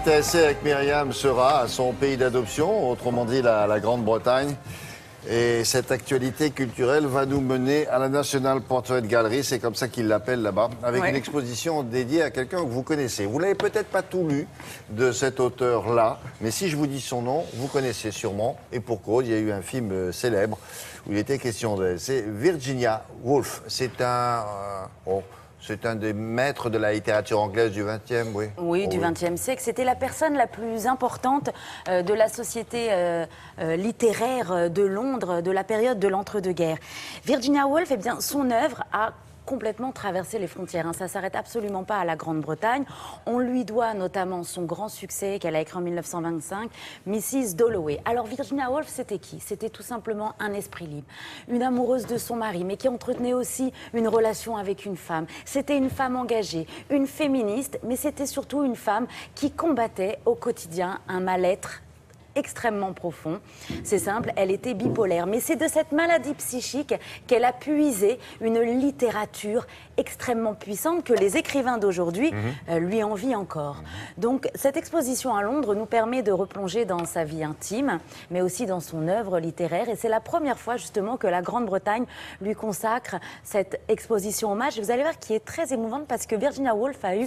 intéressé avec Myriam Seurat à son pays d'adoption, autrement dit la Grande-Bretagne. Et cette actualité culturelle va nous mener à la National Portrait Gallery, c'est comme ça qu'ils l'appellent là-bas, avec une exposition dédiée à quelqu'un que vous connaissez. Vous l'avez peut-être pas tout lu de cet auteur-là, mais si je vous dis son nom, vous connaissez sûrement. Et pour cause, il y a eu un film célèbre où il était question d'elle. C'est Virginia Woolf. C'est c'est un des maîtres de la littérature anglaise du XXe, oui. Oui, du XXe siècle. C'était la personne la plus importante de la société littéraire de Londres, de la période de l'entre-deux-guerres. Virginia Woolf, eh bien, son œuvre a complètement traversé les frontières. Ça ne s'arrête absolument pas à la Grande-Bretagne. On lui doit notamment son grand succès qu'elle a écrit en 1925, Mrs. Dalloway. Alors Virginia Woolf, c'était qui? C'était tout simplement un esprit libre, une amoureuse de son mari, mais qui entretenait aussi une relation avec une femme. C'était une femme engagée, une féministe, mais c'était surtout une femme qui combattait au quotidien un mal-être extrêmement profond. C'est simple, elle était bipolaire. Mais c'est de cette maladie psychique qu'elle a puisé une littérature extrêmement puissante que les écrivains d'aujourd'hui lui envient encore. Donc cette exposition à Londres nous permet de replonger dans sa vie intime, mais aussi dans son œuvre littéraire. Et c'est la première fois justement que la Grande-Bretagne lui consacre cette exposition hommage. Et vous allez voir qui est très émouvante parce que Virginia Woolf a eu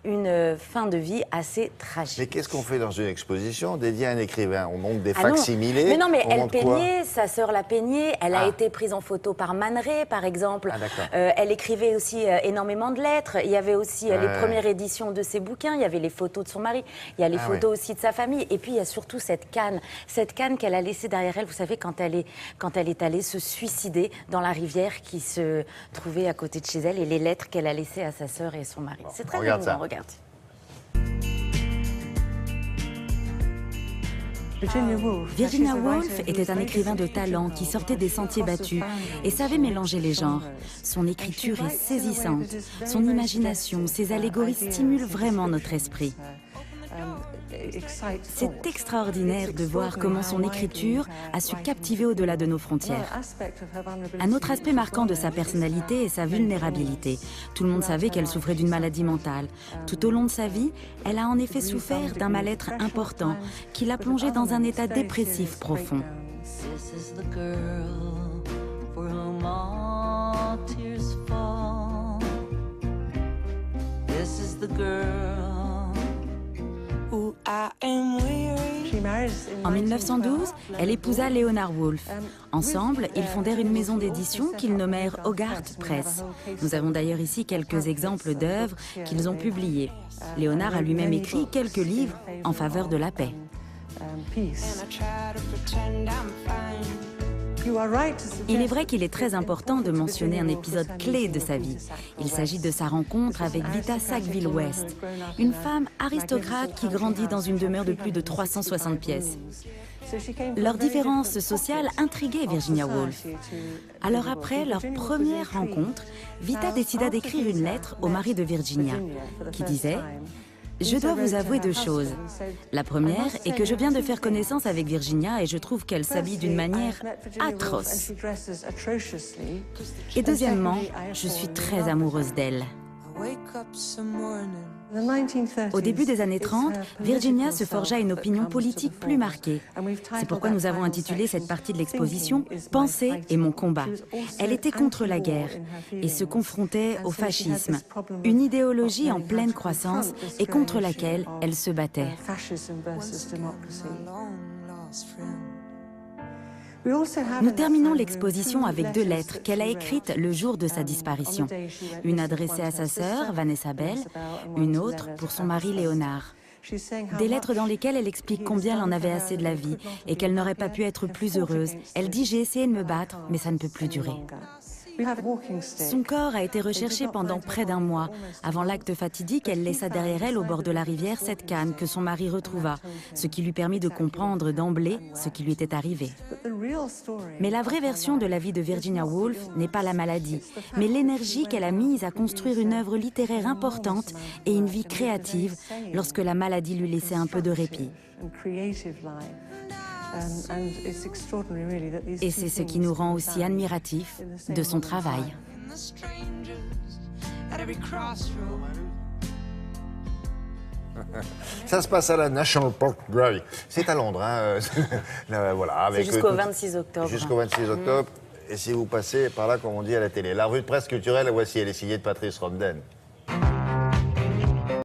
une fin de vie assez tragique. Mais qu'est-ce qu'on fait dans une exposition dédiée à un écrivain? On montre des facsimilés. Mais non, mais elle peignait, sa sœur l'a peignée. Elle a été prise en photo par Man Ray, par exemple. Elle écrivait aussi énormément de lettres. Il y avait aussi les premières éditions de ses bouquins. Il y avait les photos de son mari. Il y a les photos aussi de sa famille. Et puis, il y a surtout cette canne qu'elle a laissée derrière elle. Vous savez, quand elle est allée se suicider dans la rivière qui se trouvait à côté de chez elle et les lettres qu'elle a laissées à sa sœur et son mari. Bon, c'est très émouvant, regardez. Virginia Woolf était un écrivain de talent qui sortait des sentiers battus et savait mélanger les genres. Son écriture est saisissante. Son imagination, ses allégories stimulent vraiment notre esprit. C'est extraordinaire de voir comment son écriture a su captiver au-delà de nos frontières. Un autre aspect marquant de sa personnalité est sa vulnérabilité. Tout le monde savait qu'elle souffrait d'une maladie mentale. Tout au long de sa vie, elle a en effet souffert d'un mal-être important qui l'a plongée dans un état dépressif profond. En 1912, elle épousa Leonard Woolf. Ensemble, ils fondèrent une maison d'édition qu'ils nommèrent Hogarth Press. Nous avons d'ailleurs ici quelques exemples d'œuvres qu'ils ont publiées. Léonard a lui-même écrit quelques livres en faveur de la paix. Il est vrai qu'il est très important de mentionner un épisode clé de sa vie. Il s'agit de sa rencontre avec Vita Sackville-West, une femme aristocrate qui grandit dans une demeure de plus de 360 pièces. Leur différence sociale intriguait Virginia Woolf. Alors après leur première rencontre, Vita décida d'écrire une lettre au mari de Virginia, qui disait « Je dois vous avouer deux choses. La première est que je viens de faire connaissance avec Virginia et je trouve qu'elle s'habille d'une manière atroce. Et deuxièmement, je suis très amoureuse d'elle. » Au début des années 30, Virginia se forgea une opinion politique plus marquée. C'est pourquoi nous avons intitulé cette partie de l'exposition « Pensée et mon combat ». Elle était contre la guerre et se confrontait au fascisme, une idéologie en pleine croissance et contre laquelle elle se battait. Nous terminons l'exposition avec deux lettres qu'elle a écrites le jour de sa disparition. Une adressée à sa sœur, Vanessa Bell, une autre pour son mari Léonard. Des lettres dans lesquelles elle explique combien elle en avait assez de la vie et qu'elle n'aurait pas pu être plus heureuse. Elle dit « J'ai essayé de me battre, mais ça ne peut plus durer ». Son corps a été recherché pendant près d'un mois. Avant l'acte fatidique, elle laissa derrière elle, au bord de la rivière, cette canne que son mari retrouva, ce qui lui permit de comprendre d'emblée ce qui lui était arrivé. Mais la vraie version de la vie de Virginia Woolf n'est pas la maladie, mais l'énergie qu'elle a mise à construire une œuvre littéraire importante et une vie créative lorsque la maladie lui laissait un peu de répit. Et c'est ce qui nous rend aussi admiratifs de son travail. Ça se passe à la National Pork Drive. C'est à Londres. Hein. Voilà, c'est jusqu'au 26 octobre. Jusqu'au 26 octobre. Et si vous passez par là, comme on dit à la télé. La revue de presse culturelle, voici, elle est signée de Patrice Romden.